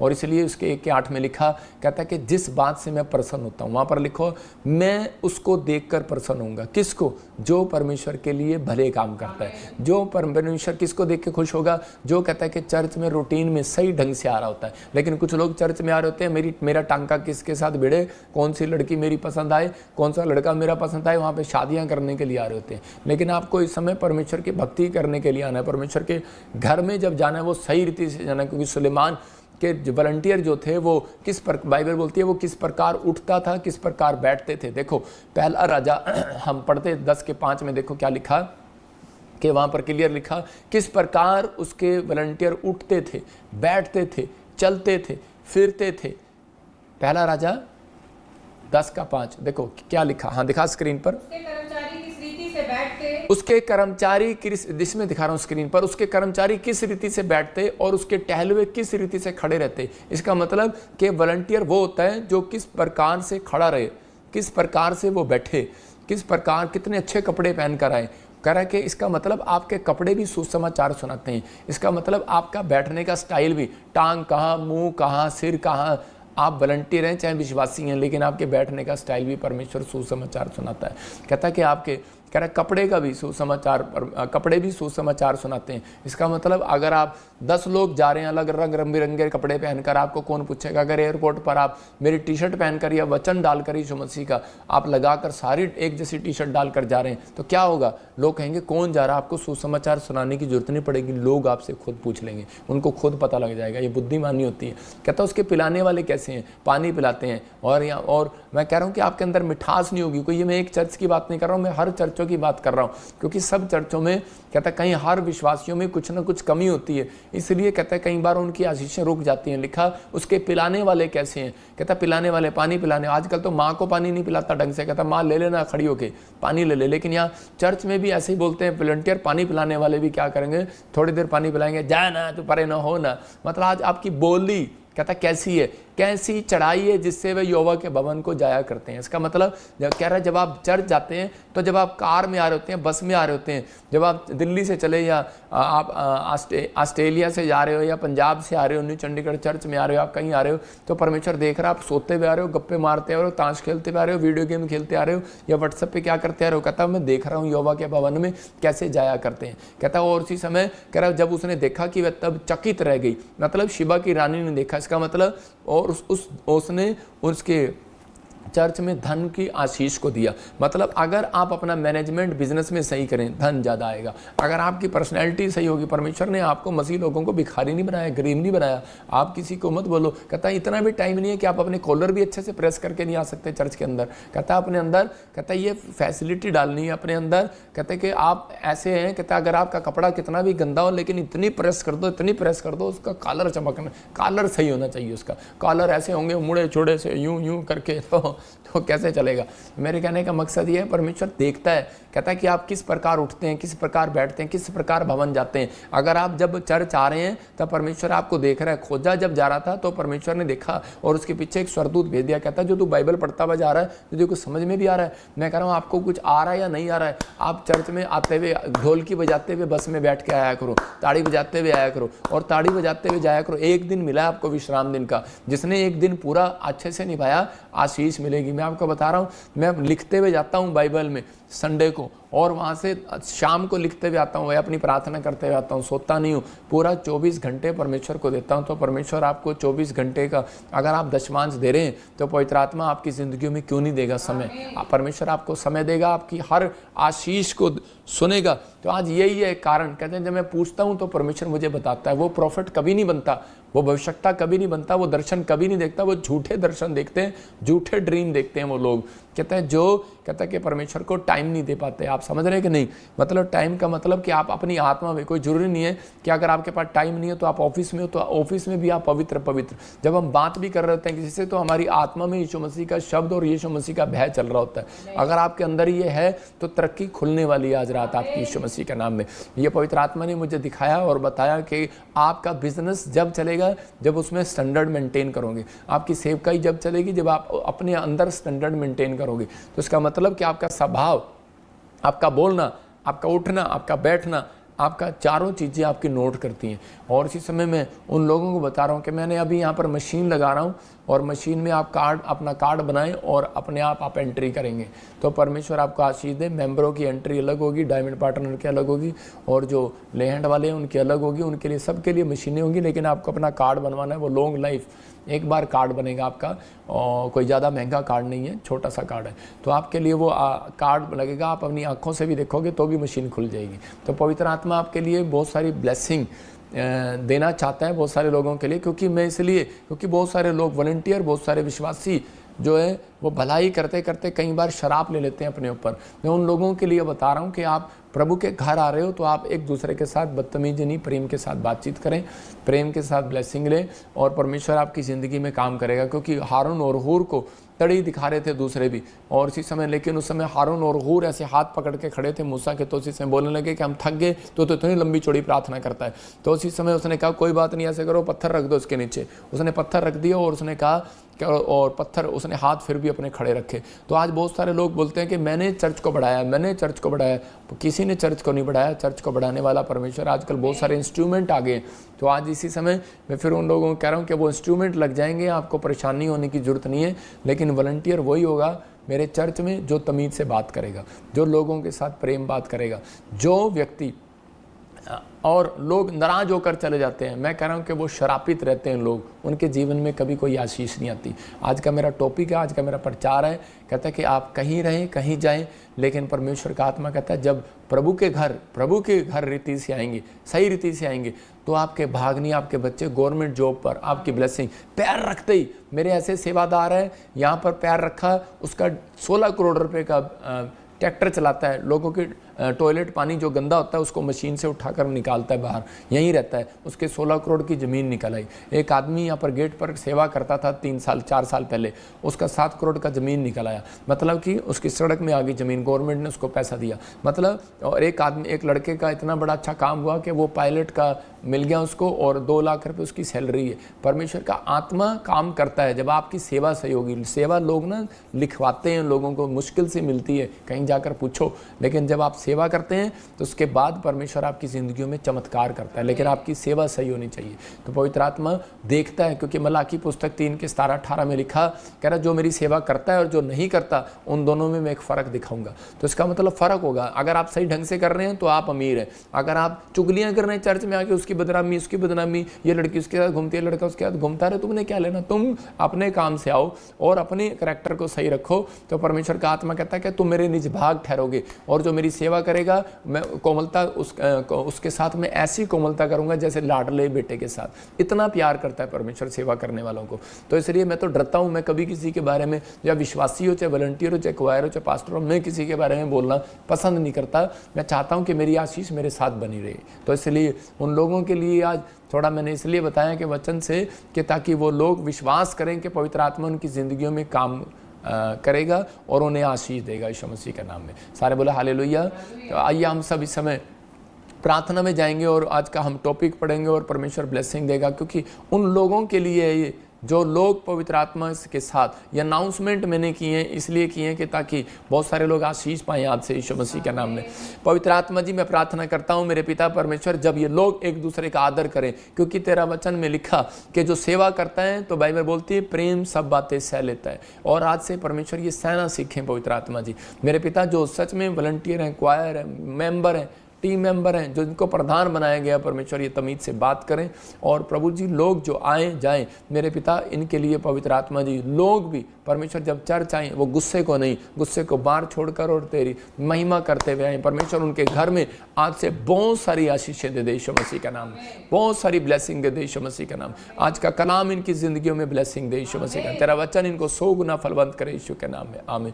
और इसलिए उसके 1:8 में लिखा, कहता है कि जिस बात से मैं प्रसन्न होता हूँ, वहाँ पर लिखो मैं उसको देखकर प्रसन्न होऊंगा। किसको? जो परमेश्वर के लिए भले काम करता है। जो परमेश्वर किसको देख के खुश होगा? जो कहता है कि चर्च में रूटीन में सही ढंग से आ रहा होता है। लेकिन कुछ लोग चर्च में आ रहे होते हैं, मेरा टांका किसके साथ भिड़े, कौन सी लड़की मेरी पसंद आए, कौन सा लड़का मेरा पसंद आए, वहाँ पे शादियाँ करने के लिए आ रहे होते हैं। लेकिन आपको इस समय परमेश्वर की भक्ति करने के लिए आना है, परमेश्वर के घर में जब जाना है वो सही रीति से जाना है। क्योंकि सुलेमान के वॉलंटियर जो थे वो बाइबल बोलती है वो किस प्रकार उठता था, किस प्रकार बैठते थे। देखो पहला राजा हम पढ़ते 10:5 में, देखो क्या लिखा कि वहाँ पर क्लियर लिखा किस प्रकार उसके वॉलंटियर उठते थे, बैठते थे, चलते थे, फिरते थे। पहला राजा 10:5 देखो क्या लिखा। हाँ दिखा स्क्रीन पर। उसके कर्मचारी जिसमें दिखा रहा हूँ स्क्रीन पर, उसके कर्मचारी किस रीति से बैठते और उसके टहलुए किस रीति से खड़े रहते। इसका मतलब कि वॉलंटियर वो होता है जो किस प्रकार से खड़ा रहे, किस प्रकार से वो बैठे, किस प्रकार कितने अच्छे कपड़े पहन कर आए। कह रहा है कि इसका मतलब आपके कपड़े भी सुसमाचार सुनाते हैं। इसका मतलब आपका बैठने का स्टाइल भी, टांग कहाँ, मुंह कहाँ, सिर कहाँ, आप वॉलंटियर हैं चाहे विश्वासी हैं, लेकिन आपके बैठने का स्टाइल भी परमेश्वर सुसमाचार सुनाता है। कहता है कि आपके कह रहा कपड़े का भी सुसमाचार, कपड़े भी सुसमाचार सुनाते हैं। इसका मतलब अगर आप 10 लोग जा रहे हैं अलग रंग बिरंगे कपड़े पहनकर, आपको कौन पूछेगा? अगर एयरपोर्ट पर आप मेरी टी-शर्ट पहनकर या वचन डालकर यीशु मसीह का आप लगाकर सारी एक जैसी टी-शर्ट डालकर जा रहे हैं तो क्या होगा? लोग कहेंगे कौन जा रहा है। आपको सुसमाचार सुनाने की जरूरत नहीं पड़ेगी, लोग आपसे खुद पूछ लेंगे, उनको खुद पता लग जाएगा। ये बुद्धिमानी होती है। कहता उसके पिलाने वाले कैसे हैं? पानी पिलाते हैं। और मैं कह रहा हूँ कि आपके अंदर मिठास नहीं होगी। कोई ये मैं एक चर्च की बात नहीं कर रहा हूँ, मैं हर चर्चों की बात कर रहा हूँ, क्योंकि सब चर्चों में कहता है कहीं हर विश्वासियों में कुछ ना कुछ कमी होती है, इसलिए कहता है कई बार उनकी आशीषें रुक जाती हैं। लिखा उसके पिलाने वाले कैसे हैं? कहता पिलाने वाले, पानी पिलाने। आजकल तो माँ को पानी नहीं पिलाता ढंग से, कहता माँ ले लेना खड़ी होके पानी ले ले। लेकिन यहाँ चर्च में भी ऐसे ही बोलते हैं, वॉलंटियर पानी पिलाने वाले भी क्या करेंगे? थोड़ी देर पानी पिलाएंगे, जा ना तू परे ना हो ना। मतलब आज आपकी बोली कहता कैसी है, कैसी चढ़ाई है जिससे वे यहोवा के भवन को जाया करते हैं। इसका मतलब कह रहा है जब आप चर्च जाते हैं तो जब आप कार में आ रहे होते हैं, बस में आ रहे होते हैं, जब आप दिल्ली से चले या आप ऑस्ट्रेलिया से जा रहे हो या पंजाब से आ रहे हो, न्यू चंडीगढ़ चर्च में आ रहे हो, आप कहीं आ रहे हो तो परमेश्वर देख रहा है। आप सोते हुए आ रहे हो, गप्पे मारते आ रहे हो, ताश खेलते हुए आ रहे हो, वीडियो गेम खेलते आ रहे हो या व्हाट्सएप पे क्या करते आ रहे हो। कहता मैं देख रहा हूँ यहोवा के भवन में कैसे जाया करते हैं। कहता और उसी समय कह रहा जब उसने देखा कि वह तब चकित रह गई, मतलब शिबा की रानी ने देखा। इसका मतलब और उसने उसके चर्च में धन की आशीष को दिया। मतलब अगर आप अपना मैनेजमेंट बिजनेस में सही करें, धन ज़्यादा आएगा। अगर आपकी पर्सनैलिटी सही होगी, परमेश्वर ने आपको मसीह लोगों को भिखारी नहीं बनाया, गरीब नहीं बनाया। आप किसी को मत बोलो। कहता है इतना भी टाइम नहीं है कि आप अपने कॉलर भी अच्छे से प्रेस करके नहीं आ सकते चर्च के अंदर। कहता है अपने अंदर, कहता है ये फैसिलिटी डालनी है अपने अंदर। कहते हैं कि आप ऐसे हैं, कहता है अगर आपका कपड़ा कितना भी गंदा हो लेकिन इतनी प्रेस कर दो, इतनी प्रेस कर दो, उसका कॉलर चमकना, कॉलर सही होना चाहिए। उसका कॉलर ऐसे होंगे मुड़े चौड़े से यूं यूं करके तो कैसे चलेगा। मेरे कहने का मकसद ये है, परमेश्वर देखता है, कहता है कि आप किस प्रकार उठते हैं, किस प्रकार बैठते हैं, किस प्रकार भवन जाते हैं। अगर आप जब चर्च आ रहे हैं तब परमेश्वर आपको देख रहा है। खोजा जब जा रहा था तो परमेश्वर ने देखा और उसके पीछे एक स्वर्गदूत भेज दिया। कहता है जो तू बाइबल पढ़ता हुआ जा रहा है, तुझे कुछ समझ में भी आ रहा है। मैं कह रहा हूँ आपको कुछ आ रहा है या नहीं आ रहा है। आप चर्च में आते हुए ढोलकी बजाते हुए बस में बैठ के आया करो, ताड़ी बजाते हुए आया करो और ताड़ी बजाते हुए जाया करो। एक दिन मिला आपको विश्राम दिन का, जिसने एक दिन पूरा अच्छे से निभाया आशीष मिलेगी। मैं आपको बता रहा हूँ, मैं लिखते हुए जाता हूँ बाइबल में संडे को और वहाँ से शाम को लिखते हुए आता हूँ, वह अपनी प्रार्थना करते हुए आता हूँ, सोता नहीं हूँ। पूरा 24 घंटे परमेश्वर को देता हूँ। तो परमेश्वर आपको 24 घंटे का अगर आप दशमांश दे रहे हैं तो पवित्र आत्मा आपकी ज़िंदगी में क्यों नहीं देगा समय। परमेश्वर आपको समय देगा, आपकी हर आशीष को सुनेगा। तो आज यही है कारण। कहते हैं जब मैं पूछता हूँ तो परमेश्वर मुझे बताता है। वो प्रॉफिट कभी नहीं बनता, वो भविष्यता कभी नहीं बनता, वो दर्शन कभी नहीं देखता। वो झूठे दर्शन देखते हैं, झूठे ड्रीम देखते हैं वो लोग। कहते हैं जो कहता है कि परमेश्वर को टाइम नहीं दे पाते। आप समझ रहे हैं कि नहीं? मतलब टाइम का मतलब कि आप अपनी आत्मा में, कोई जरूरी नहीं है कि अगर आपके पास टाइम नहीं है तो आप ऑफिस में हो तो ऑफिस में भी आप पवित्र। जब हम बात भी कर रहे होते हैं किसी से तो हमारी आत्मा में यीशु मसीह का शब्द और यीशु मसीह का भय चल रहा होता है। अगर आपके अंदर ये है तो तरक्की खुलने वाली है आज रात आपकी यीशु मसीह के नाम में। ये पवित्र आत्मा ने मुझे दिखाया और बताया कि आपका बिजनेस जब चलेगा जब उसमें स्टैंडर्ड मेंटेन करोगे। आपकी सेवकाई जब चलेगी जब आप अपने अंदर स्टैंडर्ड मेंटेन करोगे। तो इसका मतलब कि आपका स्वभाव, आपका बोलना, आपका उठना, आपका बैठना, आपका चारों चीज़ें आपकी नोट करती हैं। और इसी समय मैं उन लोगों को बता रहा हूँ कि मैंने अभी यहाँ पर मशीन लगा रहा हूँ और मशीन में आप अपना कार्ड बनाएं और अपने आप एंट्री करेंगे तो परमेश्वर आपको आशीष दे। मेंबरों की एंट्री अलग होगी, डायमंड पार्टनर की अलग होगी, और जो लेहैंड वाले हैं उनकी अलग होगी, उनके लिए सबके लिए मशीनें होंगी, लेकिन आपको अपना कार्ड बनवाना है। वो लॉन्ग लाइफ एक बार कार्ड बनेगा आपका, और कोई ज़्यादा महंगा कार्ड नहीं है, छोटा सा कार्ड है, तो आपके लिए वो कार्ड लगेगा। आप अपनी आँखों से भी देखोगे तो भी मशीन खुल जाएगी। तो पवित्र आत्मा आपके लिए बहुत सारी ब्लेसिंग देना चाहता है बहुत सारे लोगों के लिए, क्योंकि बहुत सारे लोग वॉलंटियर, बहुत सारे विश्वासी जो है वो भलाई करते करते कई बार शराब ले लेते हैं अपने ऊपर। मैं उन लोगों के लिए बता रहा हूँ कि आप प्रभु के घर आ रहे हो तो आप एक दूसरे के साथ बदतमीजी नहीं, प्रेम के साथ बातचीत करें, प्रेम के साथ ब्लेसिंग लें, और परमेश्वर आपकी ज़िंदगी में काम करेगा। क्योंकि हारून और हूर को तड़ी दिखा रहे थे दूसरे भी, और इसी समय, लेकिन उस समय हारून और हूर ऐसे हाथ पकड़ के खड़े थे मूसा के, तो उसी समय बोलने लगे कि हम थक गए, तो इतनी लंबी चौड़ी प्रार्थना करता है। तो उसी समय उसने कहा कोई बात नहीं, ऐसे करो, पत्थर रख दो उसके नीचे। उसने पत्थर रख दिया और उसने कहा, और पत्थर उसने हाथ फिर भी अपने खड़े रखे। तो आज बहुत सारे लोग बोलते हैं कि मैंने चर्च को बढ़ाया, मैंने चर्च को बढ़ाया। किसी ने चर्च को नहीं बढ़ाया, चर्च को बढ़ाने वाला परमेश्वर। आजकल बहुत सारे इंस्ट्रूमेंट आ गए। तो आज इसी समय मैं फिर उन लोगों को कह रहा हूँ कि वो इंस्ट्रूमेंट लग जाएंगे, आपको परेशानी होने की जरूरत नहीं है, लेकिन वॉलंटियर वही होगा मेरे चर्च में जो तमीज़ से बात करेगा, जो लोगों के साथ प्रेम बात करेगा। जो व्यक्ति, और लोग नाराज होकर चले जाते हैं, मैं कह रहा हूँ कि वो शरापित रहते हैं लोग, उनके जीवन में कभी कोई आशीष नहीं आती। आज का मेरा टॉपिक है, आज का मेरा प्रचार है, कहता है कि आप कहीं रहें, कहीं जाएं, लेकिन परमेश्वर का आत्मा कहता है जब प्रभु के घर रीति से आएंगे, सही रीति से आएंगे, तो आपके भाग नहीं, आपके बच्चे गवर्नमेंट जॉब पर, आपकी ब्लेसिंग। पैर रखते ही, मेरे ऐसे सेवादार है यहाँ पर पैर रखा, उसका 16 करोड़ रुपए का ट्रैक्टर चलाता है, लोगों की टॉयलेट पानी जो गंदा होता है उसको मशीन से उठाकर निकालता है बाहर, यहीं रहता है, उसके 16 करोड़ की ज़मीन निकल आई। एक आदमी यहाँ पर गेट पर सेवा करता था 4 साल पहले, उसका 7 करोड़ का ज़मीन निकल आया, मतलब कि उसकी सड़क में आ गई ज़मीन, गवर्नमेंट ने उसको पैसा दिया, मतलब। और एक लड़के का इतना बड़ा अच्छा काम हुआ कि वो पायलट का मिल गया उसको, और 2 लाख रुपये उसकी सैलरी है। परमेश्वर का आत्मा काम करता है जब आपकी सेवा सही होगी। सेवा लोग ना लिखवाते हैं, लोगों को मुश्किल से मिलती है, कहीं जाकर पूछो, लेकिन जब आप सेवा करते हैं तो उसके बाद परमेश्वर आपकी ज़िंदगियों में चमत्कार करता है, लेकिन आपकी सेवा सही होनी चाहिए। तो पवित्र आत्मा देखता है, क्योंकि मलाकी पुस्तक 3 के 17-18 में लिखा, कह रहा जो मेरी सेवा करता है और जो नहीं करता, उन दोनों में मैं एक फ़र्क दिखाऊंगा। तो इसका मतलब फ़र्क होगा, अगर आप सही ढंग से कर रहे हैं तो आप अमीर हैं, अगर आप चुगलियाँ कर रहे हैं चर्च में आके, उसकी बदनामी, ये लड़की उसके साथ घूमती है, लड़का उसके साथ घूमता है, तुमने क्या लेना, तुम अपने काम से आओ और अपने करैक्टर को सही रखो। तो परमेश्वर का आत्मा कहता है कि तुम मेरे निज भाग ठहरोगे, और जो मेरी सेवा करेगा मैं कोमलता उसके साथ में ऐसी कोमलता करूंगा जैसे लाडले बेटे के साथ। इतना प्यार करता है परमेश्वर सेवा करने वालों को। तो इसलिए मैं तो डरता हूं, मैं कभी किसी के बारे में, या विश्वासी हो, चाहे वॉलंटियर हो, चाहे क्वायर हो, चाहे पास्टर हो, मैं किसी के बारे में बोलना पसंद नहीं करता। मैं चाहता हूं कि मेरी आशीष मेरे साथ बनी रहे। तो इसलिए उन लोगों के लिए आज थोड़ा मैंने इसलिए बताया कि वचन से, कि ताकि वो लोग विश्वास करें कि पवित्र आत्मा उनकी ज़िंदगियों में काम करेगा और उन्हें आशीष देगा यीशु मसीह के नाम में। सारे बोले हालेलुया। तो आइए हम सब इस समय प्रार्थना में जाएंगे और आज का हम टॉपिक पढ़ेंगे और परमेश्वर ब्लेसिंग देगा, क्योंकि उन लोगों के लिए ये जो लोग पवित्र आत्मा के साथ, ये अनाउंसमेंट मैंने किए हैं, इसलिए किए हैं कि ताकि बहुत सारे लोग आशीष पाएं आपसे यीशु मसीह के नाम में। पवित्र आत्मा जी, मैं प्रार्थना करता हूं मेरे पिता परमेश्वर, जब ये लोग एक दूसरे का आदर करें, क्योंकि तेरा वचन में लिखा कि जो सेवा करता है, तो बाइबल बोलती है प्रेम सब बातें सह लेता है। और आज से परमेश्वर ये सहना सीखें पवित्र आत्मा जी। मेरे पिता जो सच में वॉलंटियर हैं, क्वायर हैं, मेंबर हैं, टीम मेंबर हैं, जो इनको प्रधान बनाया गया, परमेश्वर ये तमीज से बात करें। और प्रभु जी लोग जो आए जाएं, मेरे पिता इनके लिए पवित्र आत्मा जी, लोग भी परमेश्वर जब चर्च आए वो गुस्से को नहीं, गुस्से को बाहर छोड़कर और तेरी महिमा करते हुए आए। परमेश्वर उनके घर में आज से बहुत सारी आशीषें दे दे यीशु मसीह का नाम, बहुत सारी ब्लेसिंग दे दे यीशु मसीह का नाम। आज का कलाम इनकी जिंदगियों में ब्लेसिंग दे यीशु मसीह का, तेरा वचन इनको 100 गुना फलवंत करे यीशु के नाम में, आमीन।